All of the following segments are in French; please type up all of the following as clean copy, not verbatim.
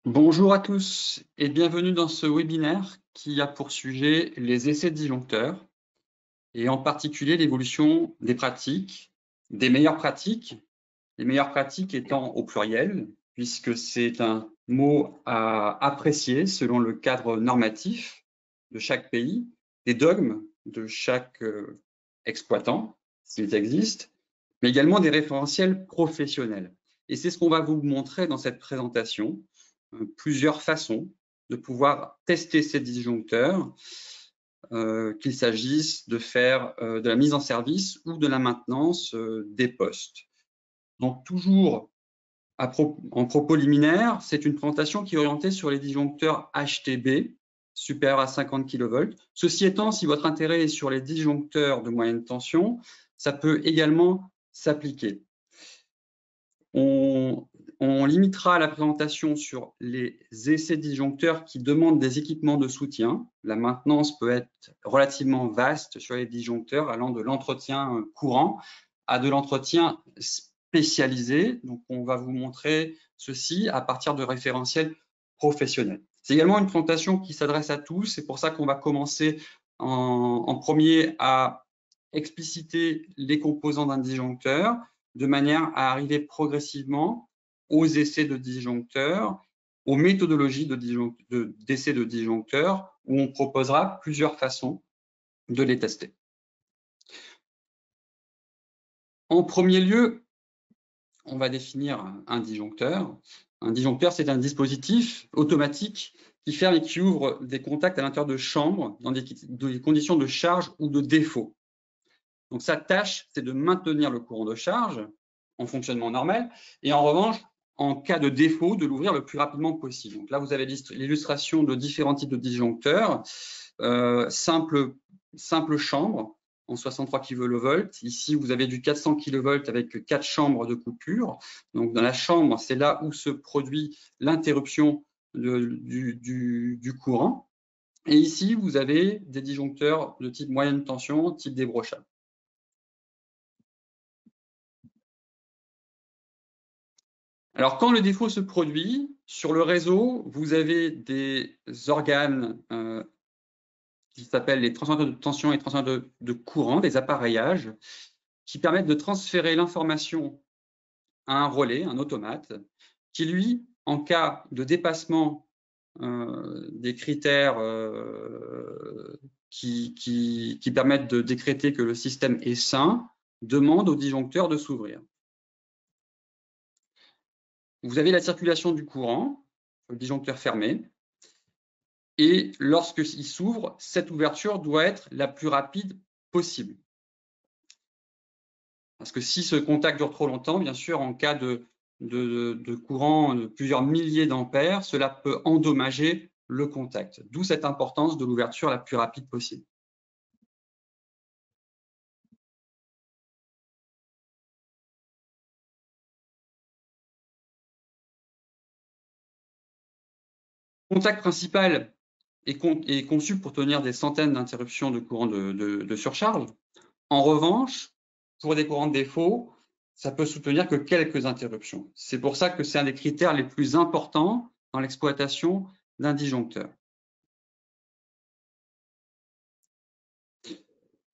Bonjour à tous et bienvenue dans ce webinaire qui a pour sujet les essais disjoncteurs et en particulier l'évolution des pratiques, des meilleures pratiques, les meilleures pratiques étant au pluriel puisque c'est un mot à apprécier selon le cadre normatif de chaque pays, des dogmes de chaque exploitant, s'ils existent, mais également des référentiels professionnels. Et c'est ce qu'on va vous montrer dans cette présentation, plusieurs façons de pouvoir tester ces disjoncteurs, qu'il s'agisse de faire de la mise en service ou de la maintenance des postes. Donc toujours en propos liminaire, c'est une présentation qui est orientée sur les disjoncteurs HTB supérieurs à 50 kV. Ceci étant, si votre intérêt est sur les disjoncteurs de moyenne tension, ça peut également s'appliquer. On limitera la présentation sur les essais disjoncteurs qui demandent des équipements de soutien. La maintenance peut être relativement vaste sur les disjoncteurs, allant de l'entretien courant à de l'entretien spécialisé. Donc, on va vous montrer ceci à partir de référentiels professionnels. C'est également une présentation qui s'adresse à tous. C'est pour ça qu'on va commencer en premier à expliciter les composants d'un disjoncteur, de manière à arriver progressivement aux essais de disjoncteurs, aux méthodologies d'essais de disjoncteurs, où on proposera plusieurs façons de les tester. En premier lieu, on va définir un disjoncteur. Un disjoncteur, c'est un dispositif automatique qui ferme et qui ouvre des contacts à l'intérieur de chambres dans des conditions de charge ou de défaut. Donc, sa tâche, c'est de maintenir le courant de charge en fonctionnement normal et en revanche, en cas de défaut, de l'ouvrir le plus rapidement possible. Donc là, vous avez l'illustration de différents types de disjoncteurs. Simple chambre en 63 kV. Ici, vous avez du 400 kV avec 4 chambres de coupure. Donc, dans la chambre, c'est là où se produit l'interruption du courant. Et ici, vous avez des disjoncteurs de type moyenne tension, type débrochable. Alors, quand le défaut se produit, sur le réseau, vous avez des organes qui s'appellent les transformateurs de tension et transformateurs de courant, des appareillages, qui permettent de transférer l'information à un relais, un automate, qui, lui, en cas de dépassement des critères qui permettent de décréter que le système est sain, demande au disjoncteur de s'ouvrir. Vous avez la circulation du courant, le disjoncteur fermé, et lorsqu'il s'ouvre, cette ouverture doit être la plus rapide possible. Parce que si ce contact dure trop longtemps, bien sûr, en cas de courant de plusieurs milliers d'ampères, cela peut endommager le contact. D'où cette importance de l'ouverture la plus rapide possible. Le contact principal est conçu pour tenir des centaines d'interruptions de courant de surcharge. En revanche, pour des courants de défaut, ça peut soutenir que quelques interruptions. C'est pour ça que c'est un des critères les plus importants dans l'exploitation d'un disjoncteur.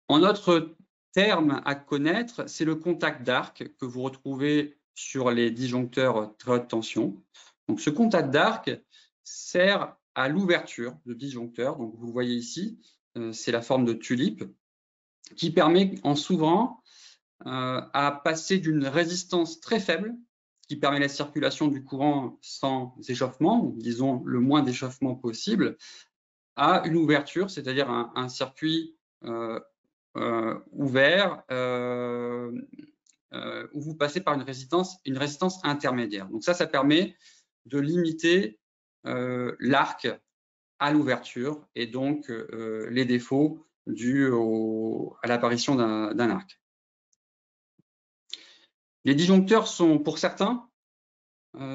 En autre terme à connaître, c'est le contact d'arc que vous retrouvez sur les disjoncteurs très haute tension. Donc, ce contact d'arc sert à l'ouverture de disjoncteurs. Donc, vous le voyez ici, c'est la forme de tulipe qui permet, en s'ouvrant, à passer d'une résistance très faible, qui permet la circulation du courant sans échauffement, ou disons le moins d'échauffement possible, à une ouverture, c'est-à-dire un circuit ouvert où vous passez par une résistance intermédiaire. Donc ça permet de limiter l'arc à l'ouverture et donc les défauts dus à l'apparition d'un arc. Les disjoncteurs sont, pour certains,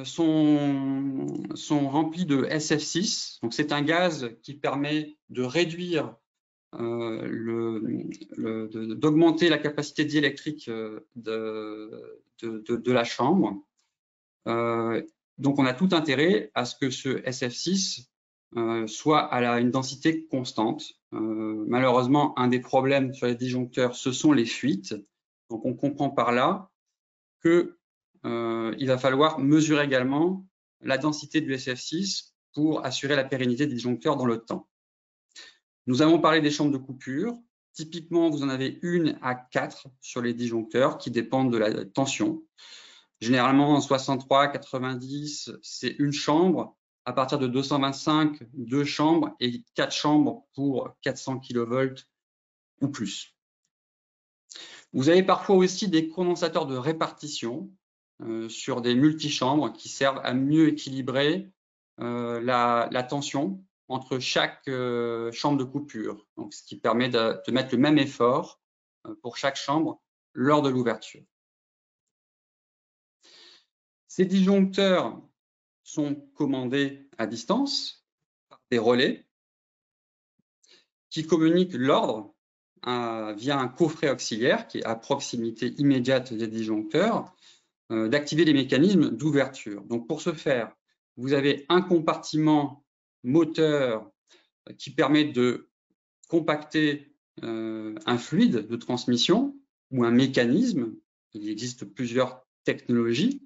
sont remplis de SF6. Donc c'est un gaz qui permet de réduire d'augmenter la capacité diélectrique de la chambre. Donc, on a tout intérêt à ce que ce SF6 soit à une densité constante. Malheureusement, un des problèmes sur les disjoncteurs, ce sont les fuites. Donc, on comprend par là qu'il va falloir mesurer également la densité du SF6 pour assurer la pérennité des disjoncteurs dans le temps. Nous avons parlé des chambres de coupure. Typiquement, vous en avez 1 à 4 sur les disjoncteurs qui dépendent de la tension. Généralement, en 63, 90, c'est une chambre. À partir de 225, 2 chambres et 4 chambres pour 400 kV ou plus. Vous avez parfois aussi des condensateurs de répartition sur des multichambres qui servent à mieux équilibrer la tension entre chaque chambre de coupure, donc ce qui permet de mettre le même effort pour chaque chambre lors de l'ouverture. Ces disjoncteurs sont commandés à distance par des relais qui communiquent l'ordre via un coffret auxiliaire qui est à proximité immédiate des disjoncteurs d'activer les mécanismes d'ouverture. Donc pour ce faire, vous avez un compartiment moteur qui permet de compacter un fluide de transmission ou un mécanisme. Il existe plusieurs technologies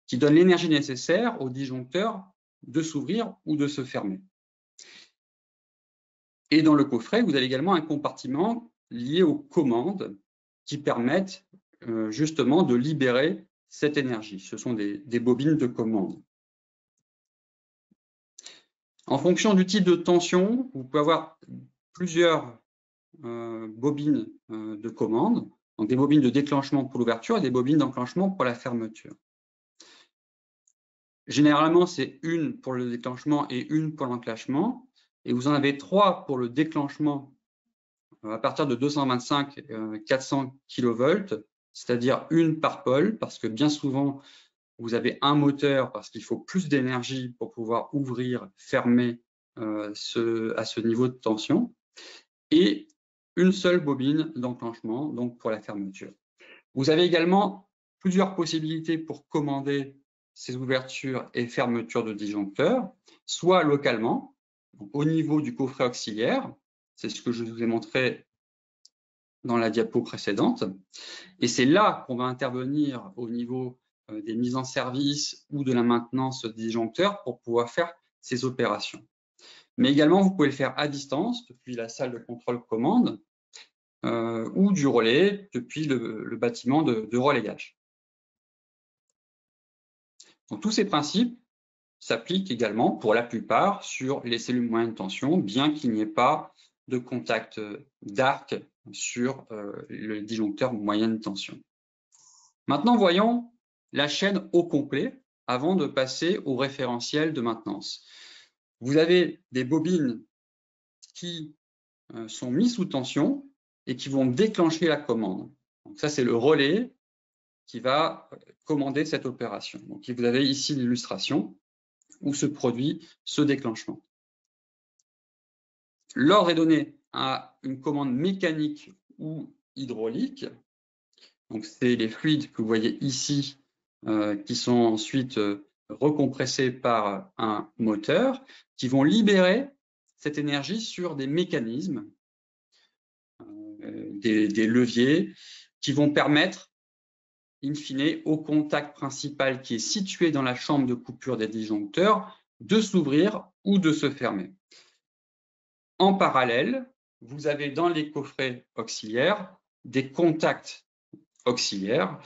qui donnent l'énergie nécessaire au disjoncteur de s'ouvrir ou de se fermer. Et dans le coffret, vous avez également un compartiment lié aux commandes qui permettent justement de libérer cette énergie. Ce sont des bobines de commande. En fonction du type de tension, vous pouvez avoir plusieurs bobines de commande, donc des bobines de déclenchement pour l'ouverture et des bobines d'enclenchement pour la fermeture. Généralement, c'est une pour le déclenchement et une pour l'enclenchement, et vous en avez 3 pour le déclenchement à partir de 225 400 kV, c'est-à-dire une par pôle, parce que bien souvent, vous avez un moteur parce qu'il faut plus d'énergie pour pouvoir ouvrir, fermer à ce niveau de tension, et une seule bobine d'enclenchement, donc pour la fermeture. Vous avez également plusieurs possibilités pour commander ces ouvertures et fermetures de disjoncteurs, soit localement, donc au niveau du coffret auxiliaire, c'est ce que je vous ai montré dans la diapo précédente, et c'est là qu'on va intervenir au niveau des mises en service ou de la maintenance des disjoncteurs pour pouvoir faire ces opérations. Mais également, vous pouvez le faire à distance depuis la salle de contrôle commande ou du relais depuis le bâtiment de relayage. Donc, tous ces principes s'appliquent également pour la plupart sur les cellules moyenne tension, bien qu'il n'y ait pas de contact d'arc sur le disjoncteur moyenne tension. Maintenant, voyons la chaîne au complet avant de passer au référentiel de maintenance. Vous avez des bobines qui sont mises sous tension et qui vont déclencher la commande. Donc ça, c'est le relais qui va commander cette opération. Donc, vous avez ici l'illustration où se produit ce déclenchement. L'ordre est donné à une commande mécanique ou hydraulique. Donc, c'est les fluides que vous voyez ici qui sont ensuite recompressés par un moteur qui vont libérer cette énergie sur des mécanismes, des leviers qui vont permettre in fine, au contact principal qui est situé dans la chambre de coupure des disjoncteurs, de s'ouvrir ou de se fermer. En parallèle, vous avez dans les coffrets auxiliaires des contacts auxiliaires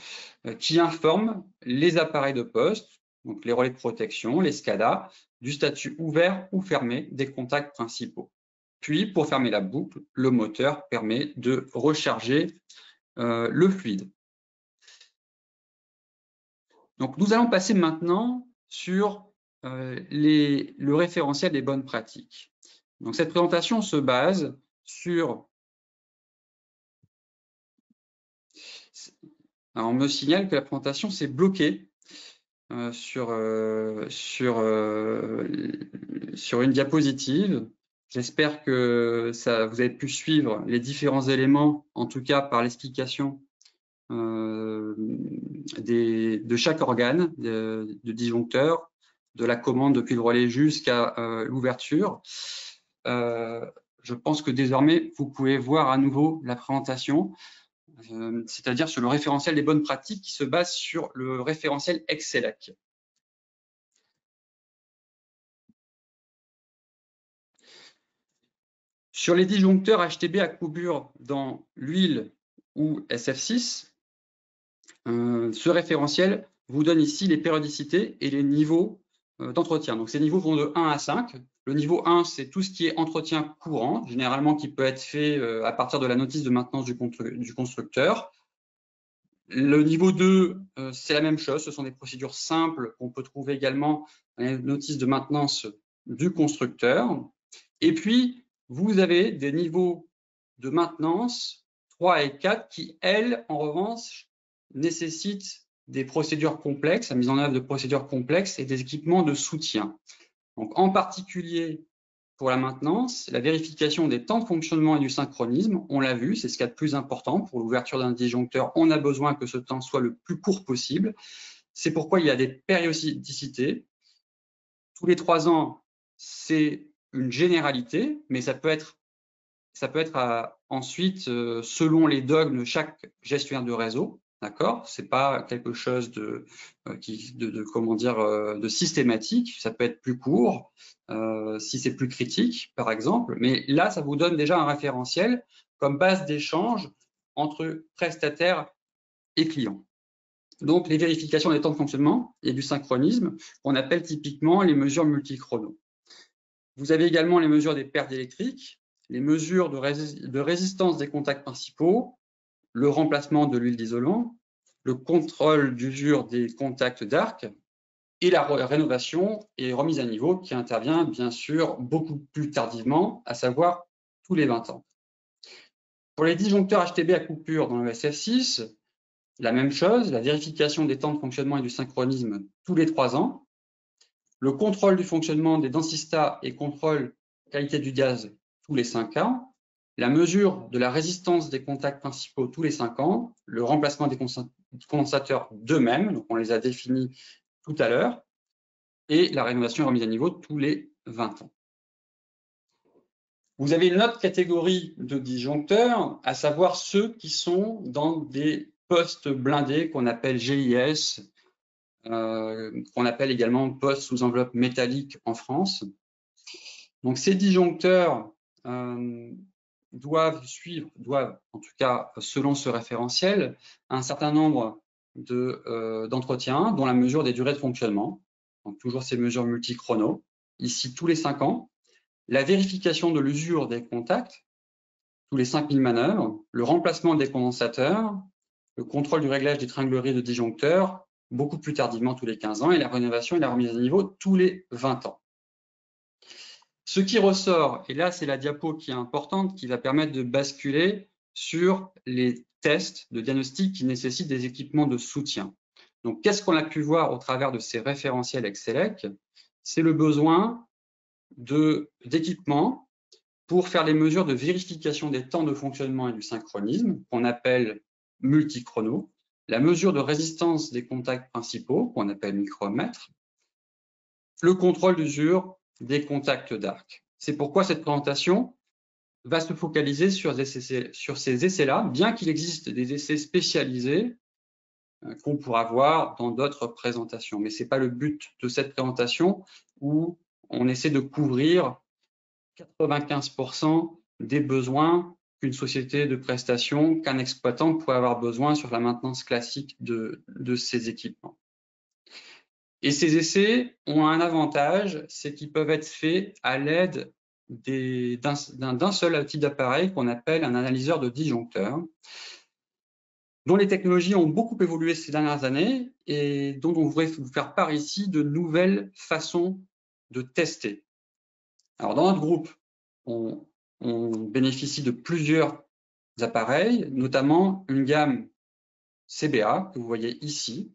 qui informent les appareils de poste, donc les relais de protection, les SCADA, du statut ouvert ou fermé des contacts principaux. Puis, pour fermer la boucle, le moteur permet de recharger le fluide. Donc, nous allons passer maintenant sur le référentiel des bonnes pratiques. Donc, cette présentation se base sur... Alors, on me signale que la présentation s'est bloquée sur une diapositive. J'espère que vous avez pu suivre les différents éléments, en tout cas par l'explication de chaque organe de disjoncteur, de la commande depuis le relais jusqu'à l'ouverture. Je pense que désormais, vous pouvez voir à nouveau la présentation, c'est-à-dire sur le référentiel des bonnes pratiques qui se base sur le référentiel Excelec. Sur les disjoncteurs HTB à courbure dans l'huile ou SF6, ce référentiel vous donne ici les périodicités et les niveaux d'entretien. Donc ces niveaux vont de 1 à 5. Le niveau 1, c'est tout ce qui est entretien courant, généralement qui peut être fait à partir de la notice de maintenance du constructeur. Le niveau 2, c'est la même chose, ce sont des procédures simples qu'on peut trouver également dans les notices de maintenance du constructeur. Et puis, vous avez des niveaux de maintenance 3 et 4 qui, elles, en revanche, nécessitent des procédures complexes, la mise en œuvre de procédures complexes et des équipements de soutien. Donc, en particulier, pour la maintenance, la vérification des temps de fonctionnement et du synchronisme, on l'a vu, c'est ce qu'il y a de plus important. Pour l'ouverture d'un disjoncteur, on a besoin que ce temps soit le plus court possible. C'est pourquoi il y a des périodicités. Tous les 3 ans, c'est une généralité, mais ça peut être ensuite selon les dogmes de chaque gestionnaire de réseau. D'accord, c'est pas quelque chose de systématique. Ça peut être plus court si c'est plus critique, par exemple. Mais là, ça vous donne déjà un référentiel comme base d'échange entre prestataires et clients. Donc, les vérifications des temps de fonctionnement et du synchronisme, qu'on appelle typiquement les mesures multichrono. Vous avez également les mesures des pertes électriques, les mesures de résistance des contacts principaux, le remplacement de l'huile d'isolant, le contrôle d'usure des contacts d'arc et la rénovation et remise à niveau qui intervient bien sûr beaucoup plus tardivement, à savoir tous les 20 ans. Pour les disjoncteurs HTB à coupure dans le SF6, la même chose, la vérification des temps de fonctionnement et du synchronisme tous les 3 ans, le contrôle du fonctionnement des densistats et contrôle qualité du gaz tous les 5 ans, la mesure de la résistance des contacts principaux tous les 5 ans, le remplacement des condensateurs d'eux-mêmes, donc on les a définis tout à l'heure, et la rénovation et remise à niveau tous les 20 ans. Vous avez une autre catégorie de disjoncteurs, à savoir ceux qui sont dans des postes blindés qu'on appelle GIS, qu'on appelle également postes sous enveloppe métallique en France. Donc ces disjoncteurs doivent, en tout cas selon ce référentiel, un certain nombre d'entretiens, dont la mesure des durées de fonctionnement. Donc toujours ces mesures multichrono, ici tous les 5 ans. La vérification de l'usure des contacts, tous les 5000 manœuvres. Le remplacement des condensateurs, le contrôle du réglage des tringleries de disjoncteurs, beaucoup plus tardivement tous les 15 ans, et la rénovation et la remise à niveau tous les 20 ans. Ce qui ressort, et là c'est la diapo qui est importante, qui va permettre de basculer sur les tests de diagnostic qui nécessitent des équipements de soutien. Donc qu'est-ce qu'on a pu voir au travers de ces référentiels Excelec? C'est le besoin d'équipements pour faire les mesures de vérification des temps de fonctionnement et du synchronisme, qu'on appelle multichrono, la mesure de résistance des contacts principaux, qu'on appelle micromètre, le contrôle d'usure des contacts d'arc. C'est pourquoi cette présentation va se focaliser sur ces essais-là, bien qu'il existe des essais spécialisés qu'on pourra voir dans d'autres présentations. Mais ce n'est pas le but de cette présentation où on essaie de couvrir 95% des besoins qu'une société de prestation, qu'un exploitant pourrait avoir besoin sur la maintenance classique de ces équipements. Et ces essais ont un avantage, c'est qu'ils peuvent être faits à l'aide d'un seul type d'appareil qu'on appelle un analyseur de disjoncteurs, dont les technologies ont beaucoup évolué ces dernières années et dont on voudrait vous faire part ici de nouvelles façons de tester. Alors dans notre groupe, on bénéficie de plusieurs appareils, notamment une gamme CBA que vous voyez ici,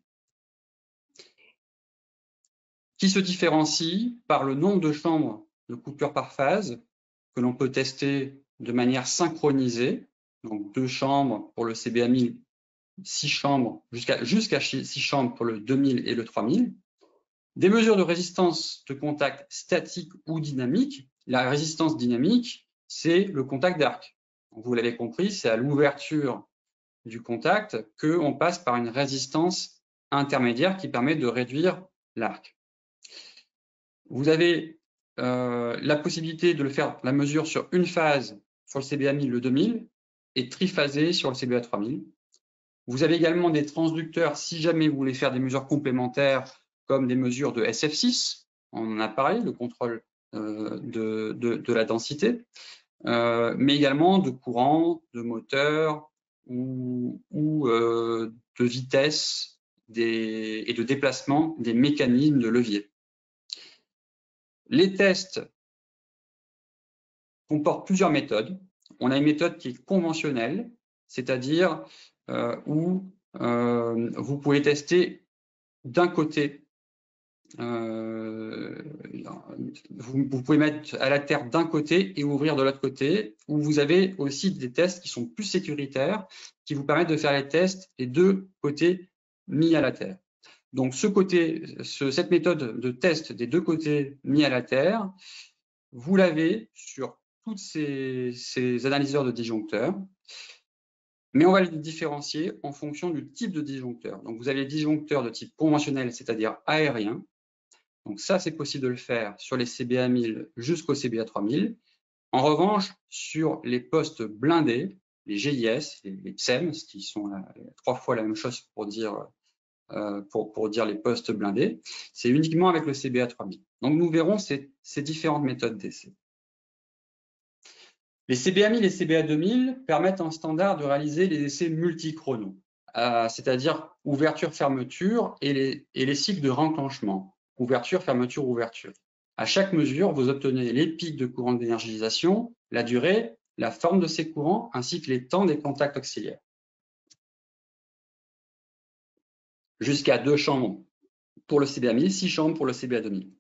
qui se différencie par le nombre de chambres de coupure par phase que l'on peut tester de manière synchronisée, donc 2 chambres pour le CBA 1000, 6 chambres, jusqu'à 6 chambres pour le 2000 et le 3000. Des mesures de résistance de contact statique ou dynamique. La résistance dynamique, c'est le contact d'arc. Vous l'avez compris, c'est à l'ouverture du contact qu'on passe par une résistance intermédiaire qui permet de réduire l'arc. Vous avez la possibilité de le faire, la mesure sur une phase sur le CBA 1000, le 2000, et triphasé sur le CBA 3000. Vous avez également des transducteurs si jamais vous voulez faire des mesures complémentaires comme des mesures de SF6, on en a parlé, le contrôle de la densité, mais également de courant, de moteur ou de vitesse et de déplacement des mécanismes de levier. Les tests comportent plusieurs méthodes. On a une méthode qui est conventionnelle, c'est-à-dire où vous pouvez tester d'un côté, vous pouvez mettre à la terre d'un côté et ouvrir de l'autre côté, où vous avez aussi des tests qui sont plus sécuritaires, qui vous permettent de faire les tests des deux côtés mis à la terre. Donc cette méthode de test des deux côtés mis à la terre, vous l'avez sur tous ces analyseurs de disjoncteurs, mais on va les différencier en fonction du type de disjoncteur. Donc, vous avez les disjoncteurs de type conventionnel, c'est-à-dire aérien. Donc, ça, c'est possible de le faire sur les CBA 1000 jusqu'au CBA 3000. En revanche, sur les postes blindés, les GIS, les TSEM, qui sont 3 fois la même chose pour dire les postes blindés, c'est uniquement avec le CBA 3000. Donc, nous verrons ces différentes méthodes d'essai. Les CBA 1000 et CBA 2000 permettent en standard de réaliser les essais multichrono, c'est-à-dire ouverture-fermeture et les cycles de renclenchement, ouverture, fermeture, ouverture. À chaque mesure, vous obtenez les pics de courant d'énergisation, la durée, la forme de ces courants, ainsi que les temps des contacts auxiliaires. Jusqu'à 2 chambres pour le CBA 1000, 6 chambres pour le CBA 2000.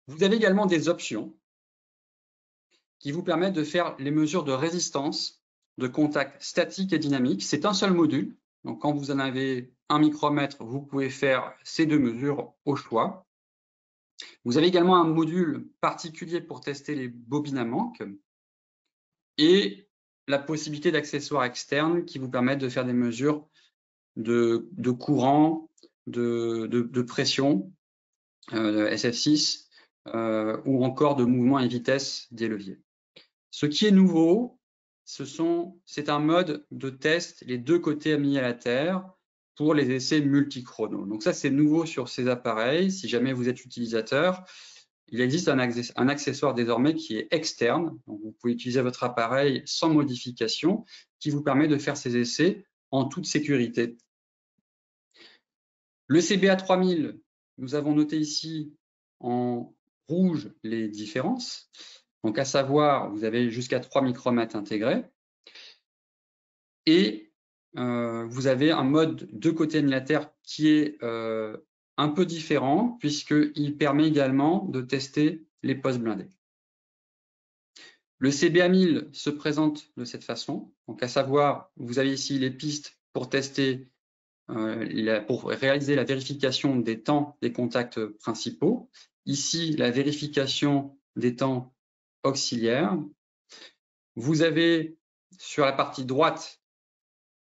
Vous avez également des options qui vous permettent de faire les mesures de résistance, de contact statique et dynamique. C'est un seul module. Donc, quand vous en avez 1 micromètre, vous pouvez faire ces 2 mesures au choix. Vous avez également un module particulier pour tester les bobines à manque et la possibilité d'accessoires externes qui vous permettent de faire des mesures de courant, de pression, SF6, ou encore de mouvement et vitesse des leviers. Ce qui est nouveau, c'est un mode de test les deux côtés mis à la terre pour les essais multichrono. Donc ça, c'est nouveau sur ces appareils. Si jamais vous êtes utilisateur, il existe un accessoire désormais qui est externe. Donc vous pouvez utiliser votre appareil sans modification, qui vous permet de faire ces essais en toute sécurité. Le CBA 3000, nous avons noté ici en rouge les différences. Donc, à savoir, vous avez jusqu'à 3 micromètres intégrés et vous avez un mode de côté annulaire qui est un peu différent puisqu'il permet également de tester les postes blindés. Le CBA 1000 se présente de cette façon. Donc, à savoir, vous avez ici les pistes pour tester, pour réaliser la vérification des temps des contacts principaux. Ici, la vérification des temps auxiliaires. Vous avez sur la partie droite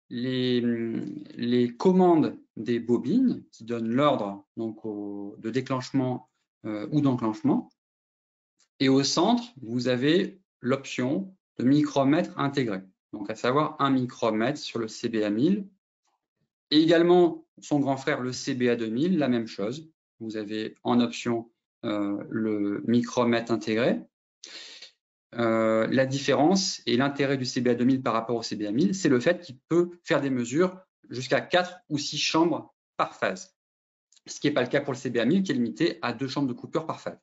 les commandes des bobines qui donnent l'ordre de déclenchement ou d'enclenchement. Et au centre, vous avez l'option de micromètre intégré, donc à savoir 1 micromètre sur le CBA 1000. Et également son grand frère, le CBA 2000, la même chose. Vous avez en option le micromètre intégré. La différence et l'intérêt du CBA 2000 par rapport au CBA 1000, c'est le fait qu'il peut faire des mesures jusqu'à 4 ou 6 chambres par phase, ce qui n'est pas le cas pour le CBA 1000 qui est limité à 2 chambres de coupure par phase.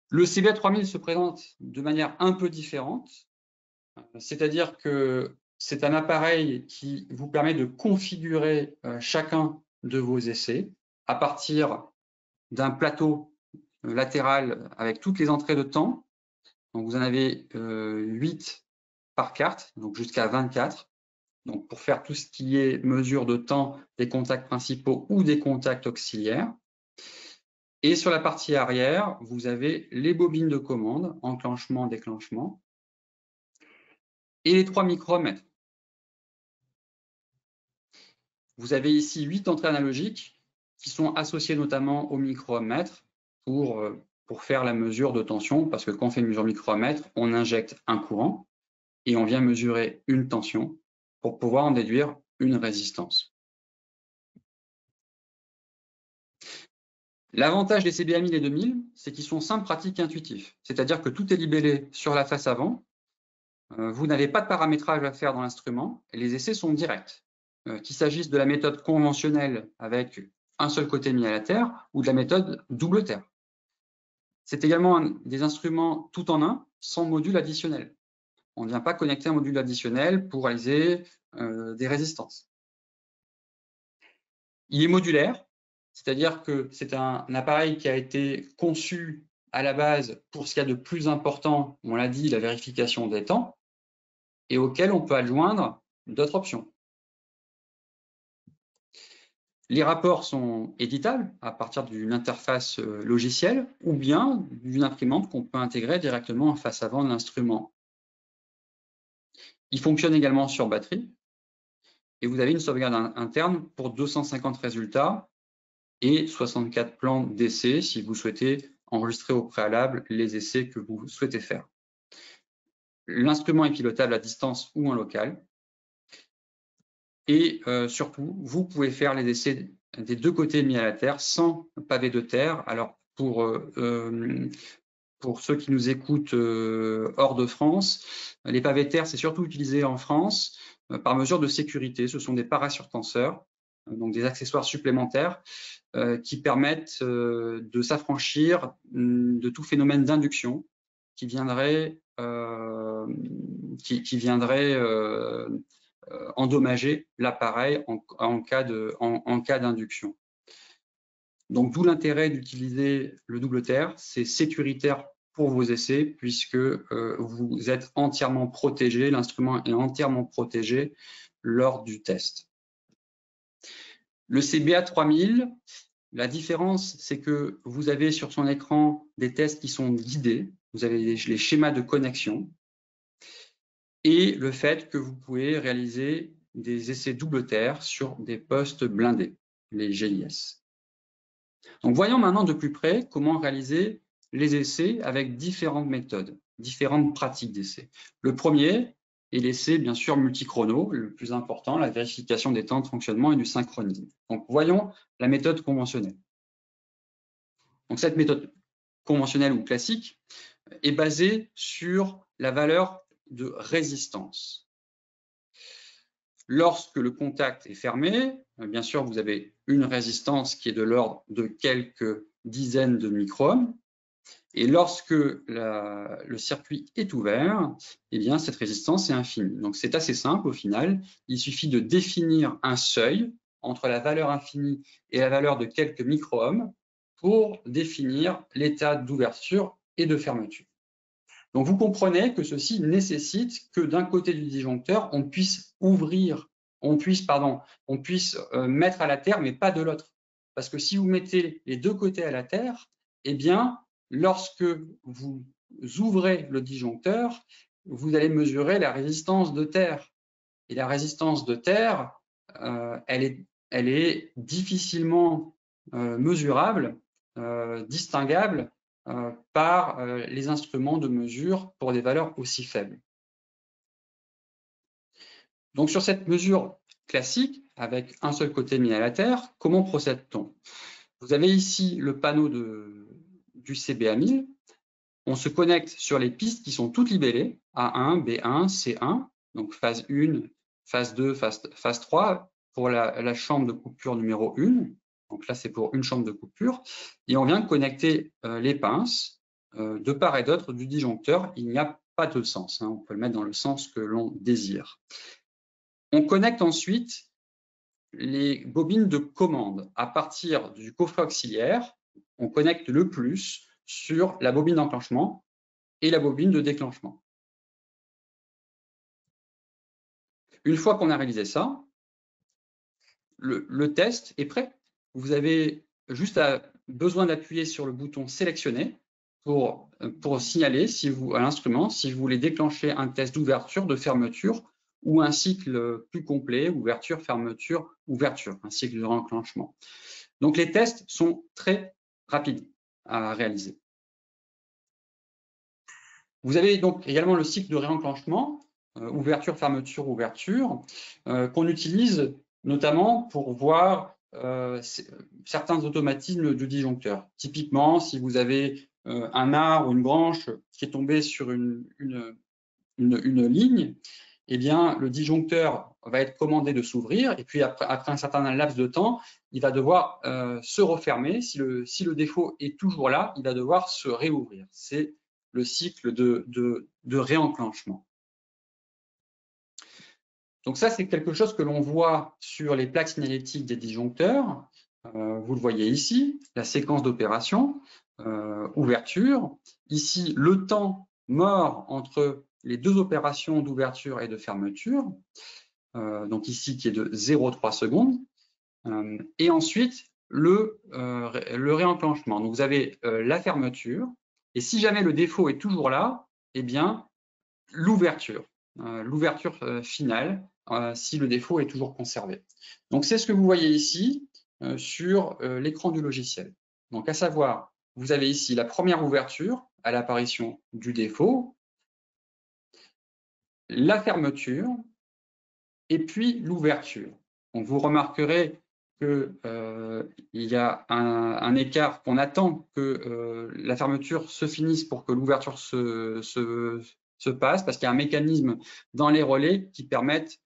Le CBA 3000 se présente de manière un peu différente, c'est-à-dire que c'est un appareil qui vous permet de configurer chacun de vos essais à partir d'un plateau latéral avec toutes les entrées de temps. Donc, vous en avez 8 par carte, donc jusqu'à 24. donc pour faire tout ce qui est mesure de temps des contacts principaux ou des contacts auxiliaires. Et sur la partie arrière, vous avez les bobines de commande, enclenchement, déclenchement, et les 3 micromètres. Vous avez ici 8 entrées analogiques qui sont associées notamment au micromètre pour faire la mesure de tension, parce que quand on fait une mesure micromètre, on injecte un courant et on vient mesurer une tension pour pouvoir en déduire une résistance. L'avantage des CBA 1000 et 2000, c'est qu'ils sont simples, pratiques et intuitifs. C'est-à-dire que tout est libellé sur la face avant. Vous n'avez pas de paramétrage à faire dans l'instrument et les essais sont directs. Qu'il s'agisse de la méthode conventionnelle avec un seul côté mis à la terre ou de la méthode double terre. C'est également des instruments tout en un, sans module additionnel. On ne vient pas connecter un module additionnel pour réaliser des résistances. Il est modulaire, c'est-à-dire que c'est un appareil qui a été conçu à la base pour ce qu'il y a de plus important, on l'a dit, la vérification des temps, et auquel on peut adjoindre d'autres options. Les rapports sont éditables à partir d'une interface logicielle ou bien d'une imprimante qu'on peut intégrer directement en face avant de l'instrument. Il fonctionne également sur batterie et vous avez une sauvegarde interne pour 250 résultats et 64 plans d'essais si vous souhaitez enregistrer au préalable les essais que vous souhaitez faire. L'instrument est pilotable à distance ou en local. Et surtout, vous pouvez faire les essais des deux côtés mis à la terre sans pavé de terre. Alors, pour ceux qui nous écoutent hors de France, les pavés de terre, c'est surtout utilisé en France par mesure de sécurité. Ce sont des parasurtenseurs, donc des accessoires supplémentaires qui permettent de s'affranchir de tout phénomène d'induction qui viendrait endommager l'appareil en cas d'induction. Donc, d'où l'intérêt d'utiliser le double terre, c'est sécuritaire pour vos essais puisque vous êtes entièrement protégé, l'instrument est entièrement protégé lors du test. Le CBA 3000, la différence, c'est que vous avez sur son écran des tests qui sont guidés, vous avez les schémas de connexion, et le fait que vous pouvez réaliser des essais double terre sur des postes blindés, les GIS. Donc, voyons maintenant de plus près comment réaliser les essais avec différentes méthodes, différentes pratiques d'essais. Le premier est l'essai, bien sûr, multichrono, le plus important, la vérification des temps de fonctionnement et du synchronisme. Donc, voyons la méthode conventionnelle. Donc, cette méthode conventionnelle ou classique est basée sur la valeur de résistance. Lorsque le contact est fermé, bien sûr, vous avez une résistance qui est de l'ordre de quelques dizaines de microohms. Et lorsque le circuit est ouvert, eh bien, cette résistance est infinie. Donc, c'est assez simple au final. Il suffit de définir un seuil entre la valeur infinie et la valeur de quelques microohms pour définir l'état d'ouverture et de fermeture. Donc, vous comprenez que ceci nécessite que d'un côté du disjoncteur, on puisse mettre à la terre, mais pas de l'autre. Parce que si vous mettez les deux côtés à la terre, eh bien, lorsque vous ouvrez le disjoncteur, vous allez mesurer la résistance de terre. Et la résistance de terre, elle est difficilement mesurable, distinguable par les instruments de mesure pour des valeurs aussi faibles. Donc, sur cette mesure classique, avec un seul côté mis à la terre, comment procède-t-on? Vous avez ici le panneau du CBA 1000. On se connecte sur les pistes qui sont toutes libellées, A1, B1, C1, donc phase 1, phase 2, phase 3, pour la chambre de coupure numéro 1. Donc là, c'est pour une chambre de coupure. Et on vient connecter les pinces de part et d'autre du disjoncteur. Il n'y a pas de sens. On peut le mettre dans le sens que l'on désire. On connecte ensuite les bobines de commande. À partir du coffret auxiliaire, on connecte le plus sur la bobine d'enclenchement et la bobine de déclenchement. Une fois qu'on a réalisé ça, le test est prêt. Vous avez juste besoin d'appuyer sur le bouton sélectionner pour signaler à l'instrument si vous voulez déclencher un test d'ouverture, de fermeture ou un cycle plus complet, ouverture, fermeture, ouverture, un cycle de réenclenchement. Donc les tests sont très rapides à réaliser. Vous avez donc également le cycle de réenclenchement, ouverture, fermeture, ouverture, qu'on utilise notamment pour voir certains automatismes de disjoncteur. Typiquement, si vous avez un arbre ou une branche qui est tombée sur une ligne, eh bien, le disjoncteur va être commandé de s'ouvrir et puis après un certain laps de temps, il va devoir se refermer. Si le défaut est toujours là, il va devoir se réouvrir. C'est le cycle de réenclenchement. Donc ça, c'est quelque chose que l'on voit sur les plaques signalétiques des disjoncteurs. Vous le voyez ici, la séquence d'opération, ouverture. Ici, le temps mort entre les deux opérations d'ouverture et de fermeture. Donc ici, qui est de 0,3 secondes. Et ensuite, le réenclenchement. Donc vous avez la fermeture. Et si jamais le défaut est toujours là, eh bien, l'ouverture finale, si le défaut est toujours conservé. Donc c'est ce que vous voyez ici sur l'écran du logiciel. Donc à savoir, vous avez ici la première ouverture à l'apparition du défaut, la fermeture et puis l'ouverture. Donc vous remarquerez qu'il y a un écart qu'on attend que la fermeture se finisse pour que l'ouverture se passe, parce qu'il y a un mécanisme dans les relais qui permettent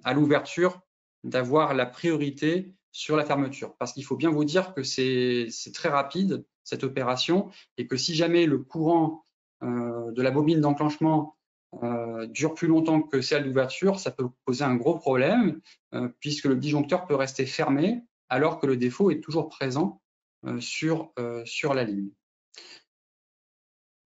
à l'ouverture d'avoir la priorité sur la fermeture. Parce qu'il faut bien vous dire que c'est très rapide, cette opération, et que si jamais le courant de la bobine d'enclenchement dure plus longtemps que celle d'ouverture, ça peut poser un gros problème, puisque le disjoncteur peut rester fermé alors que le défaut est toujours présent sur la ligne.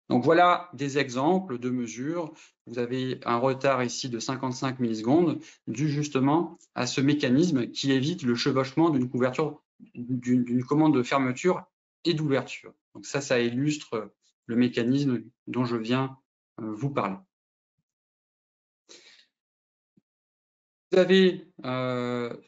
Donc voilà des exemples de mesures. Vous avez un retard ici de 55 millisecondes dû justement à ce mécanisme qui évite le chevauchement d'une commande de fermeture et d'ouverture. Donc ça illustre le mécanisme dont je viens vous parler. Vous avez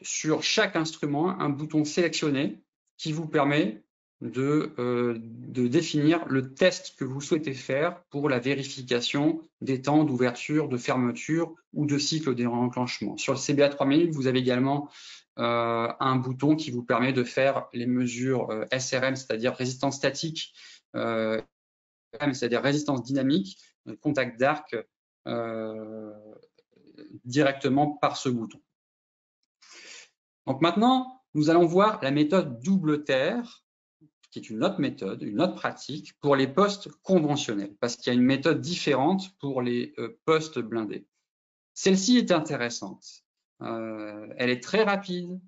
sur chaque instrument un bouton sélectionner qui vous permet de définir le test que vous souhaitez faire pour la vérification des temps d'ouverture, de fermeture ou de cycle de réenclenchement. Sur le CBA 3000, vous avez également un bouton qui vous permet de faire les mesures SRM, c'est-à-dire résistance statique, c'est-à-dire résistance dynamique, contact d'arc, directement par ce bouton. Donc maintenant, nous allons voir la méthode double terre, qui est une autre méthode, une autre pratique pour les postes conventionnels, parce qu'il y a une méthode différente pour les postes blindés. Celle-ci est intéressante. Elle est très rapide,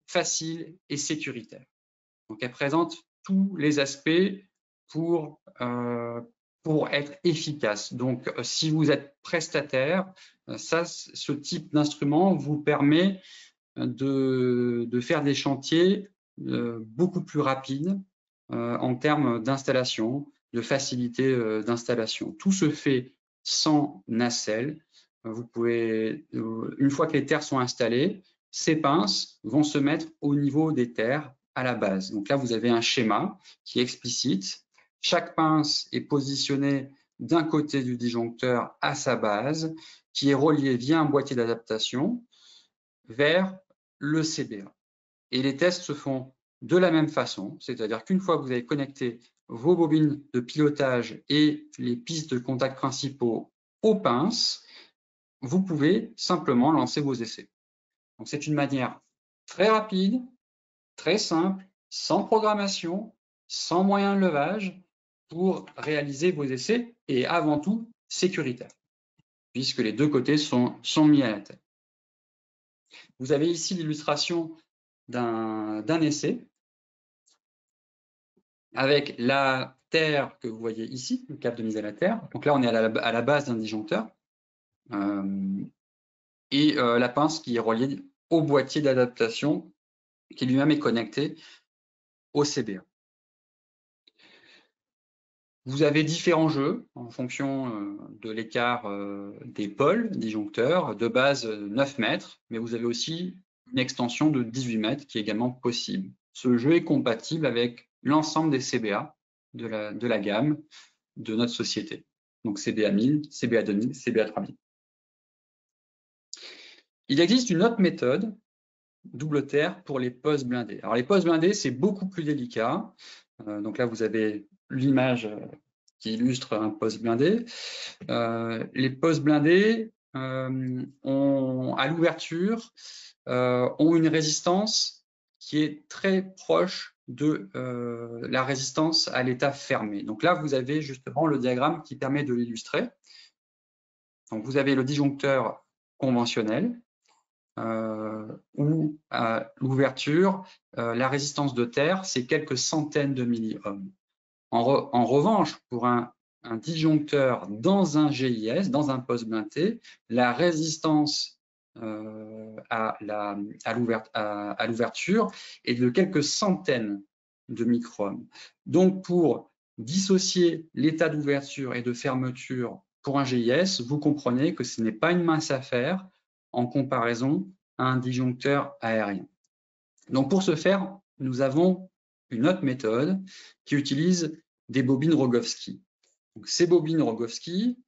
facile et sécuritaire. Donc elle présente tous les aspects pour être efficace. Donc si vous êtes prestataire, ce type d'instrument vous permet de faire des chantiers beaucoup plus rapides en termes d'installation, de facilité d'installation. Tout se fait sans nacelle. Vous pouvez, une fois que les terres sont installées, ces pinces vont se mettre au niveau des terres à la base. Donc là, vous avez un schéma qui est explicite. Chaque pince est positionnée d'un côté du disjoncteur à sa base, qui est relié via un boîtier d'adaptation vers le CBA. Et les tests se font de la même façon, c'est-à-dire qu'une fois que vous avez connecté vos bobines de pilotage et les pistes de contact principaux aux pinces, vous pouvez simplement lancer vos essais. Donc c'est une manière très rapide, très simple, sans programmation, sans moyen de levage, pour réaliser vos essais et avant tout sécuritaire, puisque les deux côtés sont mis à la tête. Vous avez ici l'illustration d'un essai avec la terre que vous voyez ici, le câble de mise à la terre. Donc là, on est à la base d'un disjoncteur. et la pince qui est reliée au boîtier d'adaptation qui lui-même est connecté au CBA. Vous avez différents jeux en fonction de l'écart des pôles disjoncteurs, de base 9 mètres, mais vous avez aussi une extension de 18 mètres qui est également possible. Ce jeu est compatible avec l'ensemble des CBA de la gamme de notre société. Donc CBA 1000, CBA 2000, CBA 3000. Il existe une autre méthode, double terre, pour les postes blindés. Alors les postes blindés, c'est beaucoup plus délicat. Donc là, vous avez l'image qui illustre un poste blindé. Les postes blindés à l'ouverture ont une résistance qui est très proche de la résistance à l'état fermé. Donc là, vous avez justement le diagramme qui permet de l'illustrer. Donc vous avez le disjoncteur conventionnel où à l'ouverture, la résistance de terre, c'est quelques centaines de milliohms. En revanche, pour un disjoncteur dans un GIS, dans un poste blindé, la résistance à l'ouverture est de quelques centaines de microohms. Donc, pour dissocier l'état d'ouverture et de fermeture pour un GIS, vous comprenez que ce n'est pas une mince affaire en comparaison à un disjoncteur aérien. Donc, pour ce faire, nous avons une autre méthode qui utilise des bobines Rogowski. Donc, ces bobines Rogowski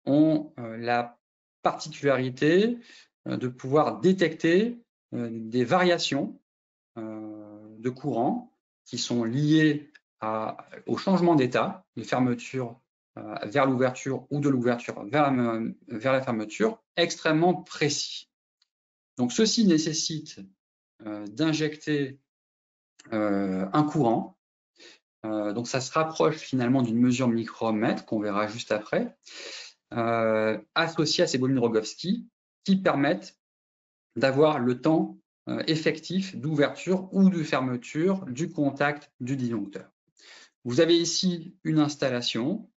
ont la particularité de pouvoir détecter des variations de courant qui sont liées au changement d'état, de fermeture vers l'ouverture ou de l'ouverture vers la fermeture, extrêmement précis. Donc, ceci nécessite d'injecter un courant. Donc, ça se rapproche finalement d'une mesure micromètre qu'on verra juste après, associée à ces bobines Rogowski qui permettent d'avoir le temps effectif d'ouverture ou de fermeture du contact du disjoncteur. Vous avez ici une installation.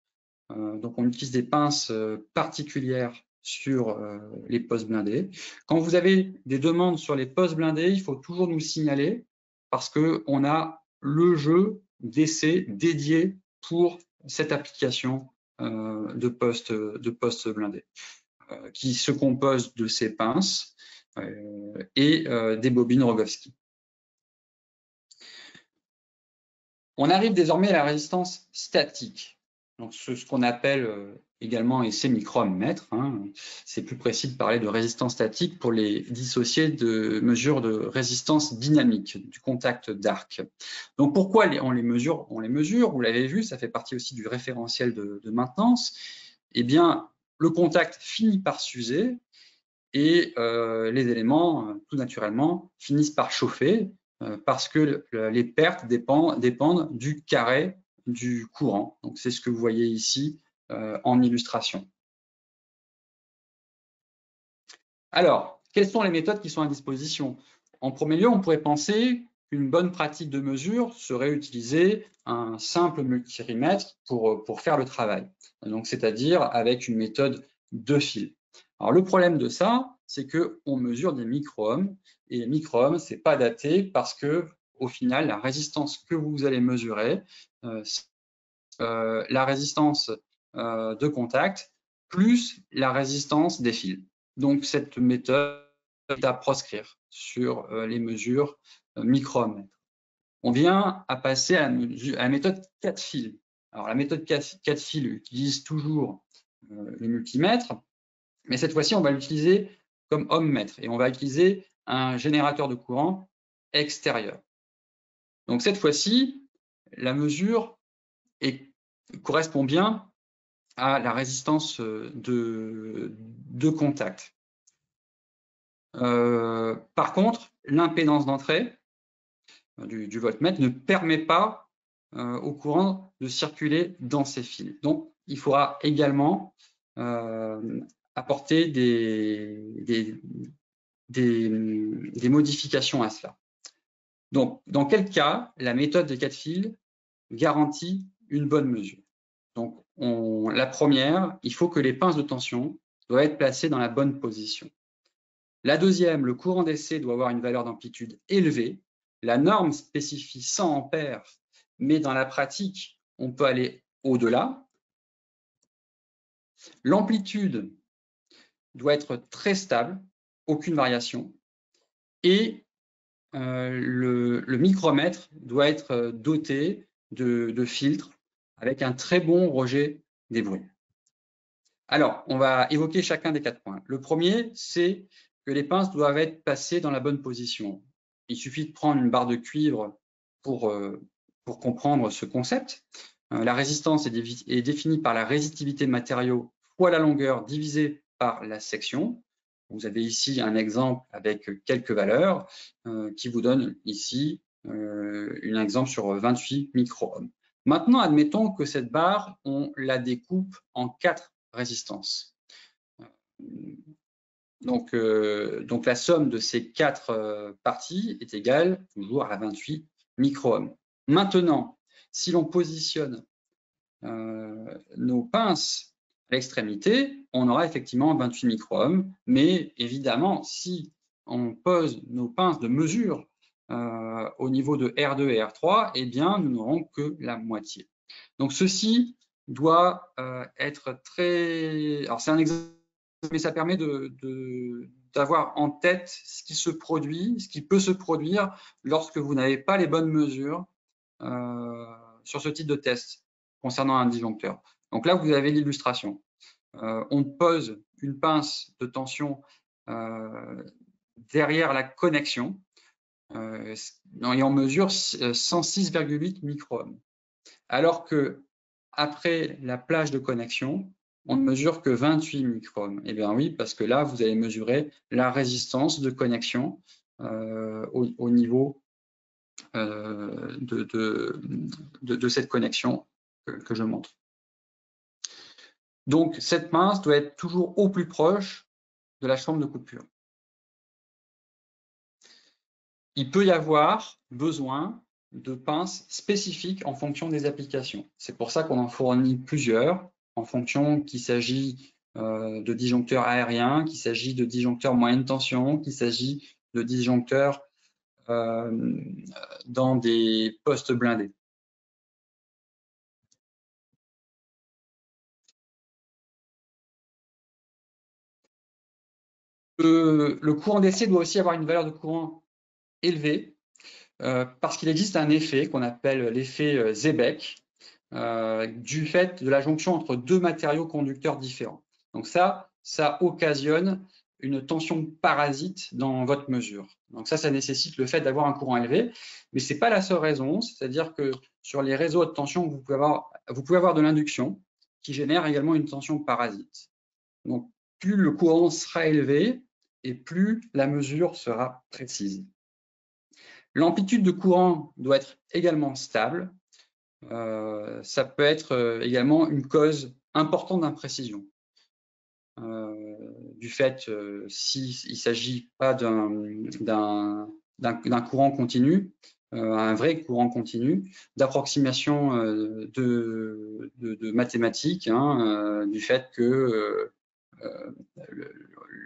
Donc, on utilise des pinces particulières sur les postes blindés. Quand vous avez des demandes sur les postes blindés, il faut toujours nous le signaler parce qu'on a le jeu d'essai dédié pour cette application de postes blindés qui se compose de ces pinces et des bobines Rogowski. On arrive désormais à la résistance statique. Donc, ce qu'on appelle également essai micromètre. C'est plus précis de parler de résistance statique pour les dissocier de mesures de résistance dynamique, du contact d'arc. Donc, pourquoi on les mesure? On les mesure, vous l'avez vu, ça fait partie aussi du référentiel de maintenance. Eh bien, le contact finit par s'user et les éléments, tout naturellement, finissent par chauffer parce que les pertes dépendent du carré du courant. Donc, c'est ce que vous voyez ici en illustration. Alors, quelles sont les méthodes qui sont à disposition? En premier lieu, on pourrait penser qu'une bonne pratique de mesure serait utiliser un simple multirimètre pour faire le travail. Donc, c'est-à-dire avec une méthode de fil. Alors, le problème de ça, c'est qu'on mesure des microohms et les microohms, c'est pas daté parce que, au final, la résistance que vous allez mesurer, la résistance de contact plus la résistance des fils. Donc, cette méthode est à proscrire sur les mesures micromètres. On vient à passer à la méthode 4 fils. Alors, la méthode 4 fils utilise toujours le multimètre, mais cette fois-ci, on va l'utiliser comme ohmmètre et on va utiliser un générateur de courant extérieur. Donc, cette fois-ci, la mesure correspond bien à la résistance de contact. Par contre, l'impédance d'entrée du voltmètre ne permet pas au courant de circuler dans ces fils. Donc, il faudra également apporter des modifications à cela. Donc, dans quel cas la méthode des 4 fils garantit une bonne mesure? Donc, la première, il faut que les pinces de tension doivent être placées dans la bonne position. La deuxième, le courant d'essai doit avoir une valeur d'amplitude élevée. La norme spécifie 100 ampères, mais dans la pratique, on peut aller au-delà. L'amplitude doit être très stable, aucune variation. Et le micromètre doit être doté de filtres avec un très bon rejet des bruits. Alors, on va évoquer chacun des 4 points. Le premier, c'est que les pinces doivent être passées dans la bonne position. Il suffit de prendre une barre de cuivre pour comprendre ce concept. La résistance est définie par la résistivité de matériaux fois la longueur divisée par la section. Vous avez ici un exemple avec quelques valeurs qui vous donne ici un exemple sur 28 micro-ohms. Maintenant, admettons que cette barre, on la découpe en 4 résistances. Donc la somme de ces 4 parties est égale toujours à 28 micro-ohms. Maintenant, si l'on positionne nos pinces à l'extrémité, on aura effectivement 28 micro-ohms, mais évidemment, si on pose nos pinces de mesure au niveau de R2 et R3, eh bien, nous n'aurons que la moitié. Donc, ceci doit être très... Alors, c'est un exemple, mais ça permet d'avoir en tête ce qui se produit, ce qui peut se produire lorsque vous n'avez pas les bonnes mesures sur ce type de test concernant un disjoncteur. Donc là, vous avez l'illustration. On pose une pince de tension derrière la connexion et on mesure 106,8 micro-ohms. Alors que après la plage de connexion, on ne mesure que 28 micro-ohms. Eh bien oui, parce que là, vous allez mesurer la résistance de connexion au niveau de cette connexion que je montre. Donc, cette pince doit être toujours au plus proche de la chambre de coupure. Il peut y avoir besoin de pinces spécifiques en fonction des applications. C'est pour ça qu'on en fournit plusieurs, en fonction qu'il s'agit de disjoncteurs aériens, qu'il s'agit de disjoncteurs moyenne tension, qu'il s'agit de disjoncteurs dans des postes blindés. Le courant d'essai doit aussi avoir une valeur de courant élevée parce qu'il existe un effet qu'on appelle l'effet Seebeck du fait de la jonction entre 2 matériaux conducteurs différents. Donc ça occasionne une tension parasite dans votre mesure. Donc ça nécessite le fait d'avoir un courant élevé, mais ce n'est pas la seule raison, c'est-à-dire que sur les réseaux de tension, vous pouvez avoir de l'induction qui génère également une tension parasite. Donc plus le courant sera élevé et plus la mesure sera précise. L'amplitude de courant doit être également stable. Ça peut être également une cause importante d'imprécision. Du fait, s'il ne s'agit pas d'un courant continu, un vrai courant continu, d'approximation de mathématiques, du fait que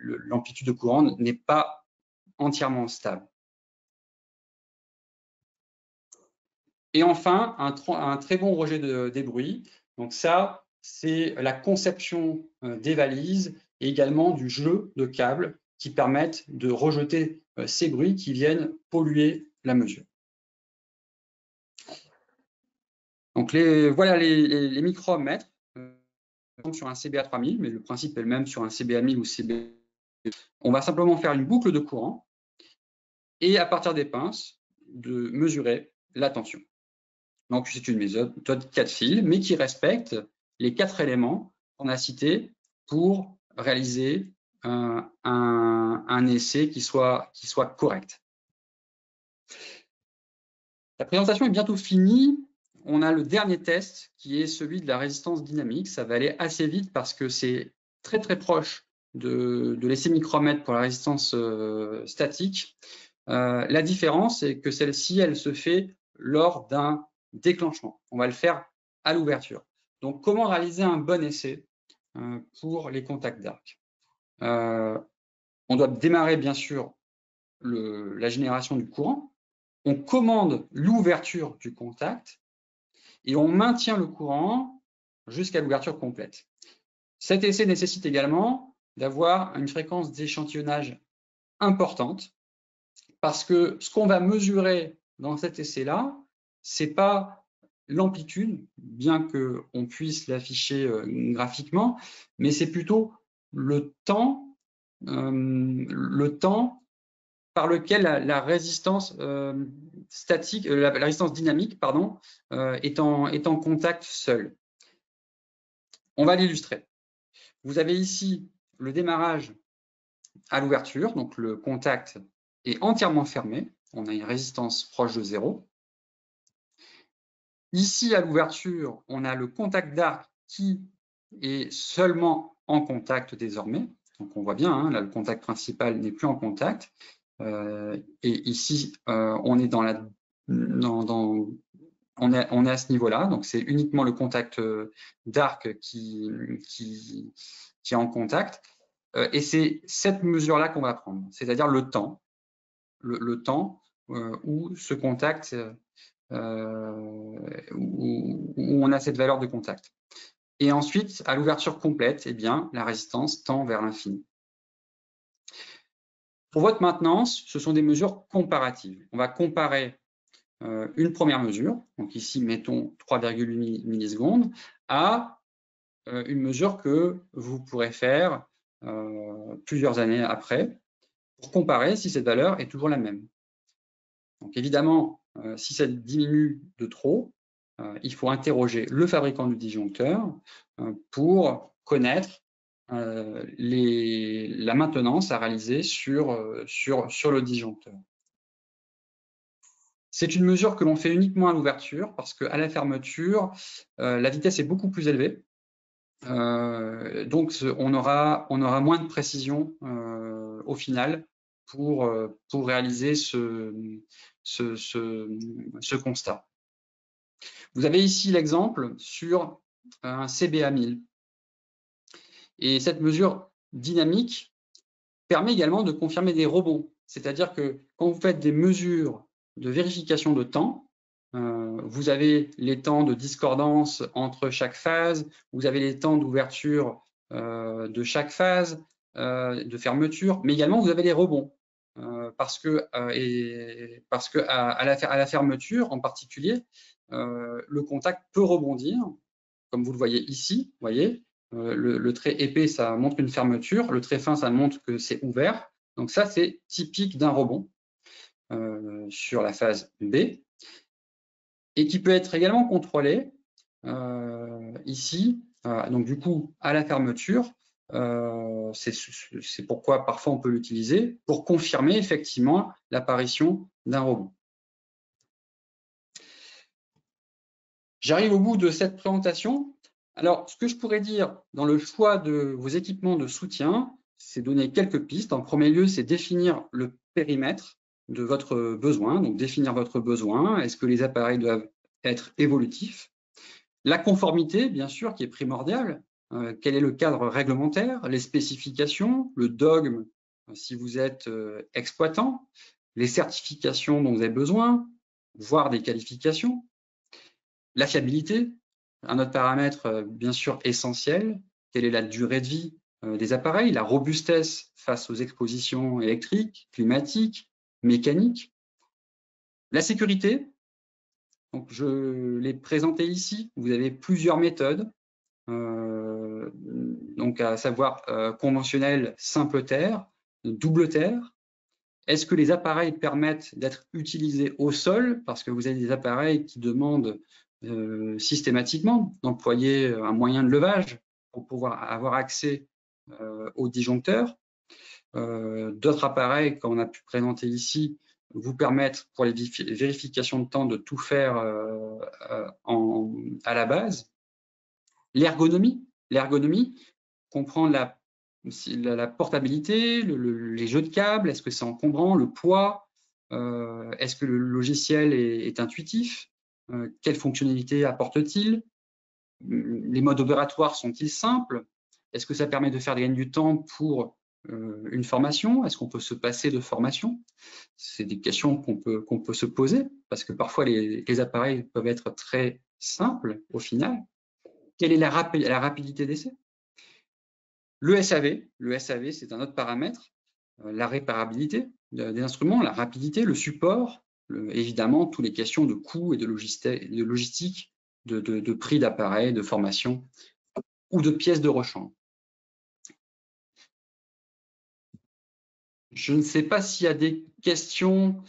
l'amplitude de courant n'est pas entièrement stable. Et enfin, un très bon rejet des bruits. Donc ça, c'est la conception des valises et également du jeu de câbles qui permettent de rejeter ces bruits qui viennent polluer la mesure. Donc voilà les micromètres sur un CBA 3000, mais le principe est le même sur un CBA 1000 ou CBA. On va simplement faire une boucle de courant et à partir des pinces, de mesurer la tension. Donc, c'est une méthode 4 fils, mais qui respecte les 4 éléments qu'on a cités pour réaliser un essai qui soit correct. La présentation est bientôt finie. On a le dernier test qui est celui de la résistance dynamique. Ça va aller assez vite parce que c'est très très proche de l'essai micromètre pour la résistance statique. La différence, c'est que celle-ci, elle se fait lors d'un déclenchement. On va le faire à l'ouverture. Donc, comment réaliser un bon essai pour les contacts d'arc? on doit démarrer bien sûr la génération du courant, on commande l'ouverture du contact et on maintient le courant jusqu'à l'ouverture complète. Cet essai nécessite également d'avoir une fréquence d'échantillonnage importante parce que ce qu'on va mesurer dans cet essai-là, ce n'est pas l'amplitude, bien qu'on puisse l'afficher graphiquement, mais c'est plutôt le temps par lequel la résistance statique, la résistance dynamique, pardon, est en contact seul. On va l'illustrer. Vous avez ici le démarrage à l'ouverture, donc le contact est entièrement fermé, on a une résistance proche de 0. Ici, à l'ouverture, on a le contact d'arc qui est seulement en contact désormais. Donc on voit bien, hein, là, le contact principal n'est plus en contact. Et ici, on est on est à ce niveau-là, donc c'est uniquement le contact d'arc qui est en contact. Et c'est cette mesure-là qu'on va prendre, c'est-à-dire le temps, le temps où ce contact, où on a cette valeur de contact. Et ensuite, à l'ouverture complète, eh bien, la résistance tend vers l'infini. Pour votre maintenance, ce sont des mesures comparatives. On va comparer une première mesure, donc ici, mettons 3,8 millisecondes, à une mesure que vous pourrez faire plusieurs années après pour comparer si cette valeur est toujours la même. Donc évidemment, si ça diminue de trop, il faut interroger le fabricant du disjoncteur pour connaître la maintenance à réaliser sur le disjoncteur. C'est une mesure que l'on fait uniquement à l'ouverture parce qu'à la fermeture, la vitesse est beaucoup plus élevée. Donc, on aura moins de précision au final pour réaliser ce constat. Vous avez ici l'exemple sur un CBA 1000. Et cette mesure dynamique permet également de confirmer des rebonds. C'est-à-dire que quand vous faites des mesures de vérification de temps, vous avez les temps de discordance entre chaque phase, vous avez les temps d'ouverture de chaque phase, de fermeture, mais également vous avez les rebonds. Parce que à la fermeture en particulier, le contact peut rebondir, comme vous le voyez ici. Vous voyez, le trait épais, ça montre une fermeture, le trait fin, ça montre que c'est ouvert. Donc ça, c'est typique d'un rebond sur la phase B, et qui peut être également contrôlé ici. Donc du coup, à la fermeture, c'est pourquoi parfois on peut l'utiliser pour confirmer effectivement l'apparition d'un rebond. J'arrive au bout de cette présentation. Alors, ce que je pourrais dire dans le choix de vos équipements de soutien, c'est donner quelques pistes. En premier lieu, c'est définir le périmètre de votre besoin, donc définir votre besoin. Est-ce que les appareils doivent être évolutifs? La conformité, bien sûr, qui est primordiale. Quel est le cadre réglementaire, les spécifications, le dogme si vous êtes exploitant, les certifications dont vous avez besoin, voire des qualifications. La fiabilité, un autre paramètre bien sûr essentiel. Quelle est la durée de vie des appareils, la robustesse face aux expositions électriques, climatiques, mécaniques. La sécurité, donc je l'ai présenté ici, vous avez plusieurs méthodes, donc à savoir conventionnel simple terre, double terre. Est-ce que les appareils permettent d'être utilisés au sol, parce que vous avez des appareils qui demandent systématiquement d'employer un moyen de levage pour pouvoir avoir accès au disjoncteur. D'autres appareils, comme on a pu présenter ici, vous permettent pour les vérifications de temps de tout faire à la base. L'ergonomie comprend la portabilité, les jeux de câbles, est-ce que c'est encombrant, le poids, est-ce que le logiciel est intuitif, quelles fonctionnalités apporte-t-il, les modes opératoires sont-ils simples, est-ce que ça permet de faire gagner du temps pour une formation? Est-ce qu'on peut se passer de formation? C'est des questions qu'on peut se poser parce que parfois les appareils peuvent être très simples au final. Quelle est la rapidité d'essai? Le SAV, c'est un autre paramètre, la réparabilité des instruments, la rapidité, le support, évidemment, toutes les questions de coûts et de logistique, de prix d'appareils, de formation ou de pièces de rechange. Je ne sais pas s'il y a des questions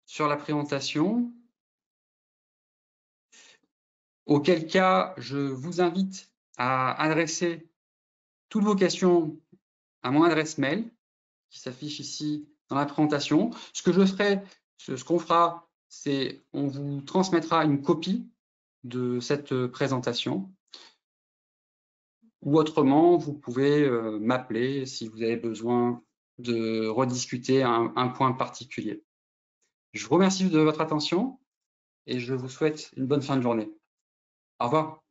sur la présentation. Auquel cas, je vous invite à adresser toutes vos questions à mon adresse mail qui s'affiche ici dans la présentation. Ce que je ferai, ce qu'on fera, c'est on vous transmettra une copie de cette présentation ou autrement, vous pouvez m'appeler si vous avez besoin de rediscuter un point particulier. Je vous remercie de votre attention et je vous souhaite une bonne fin de journée. Au revoir.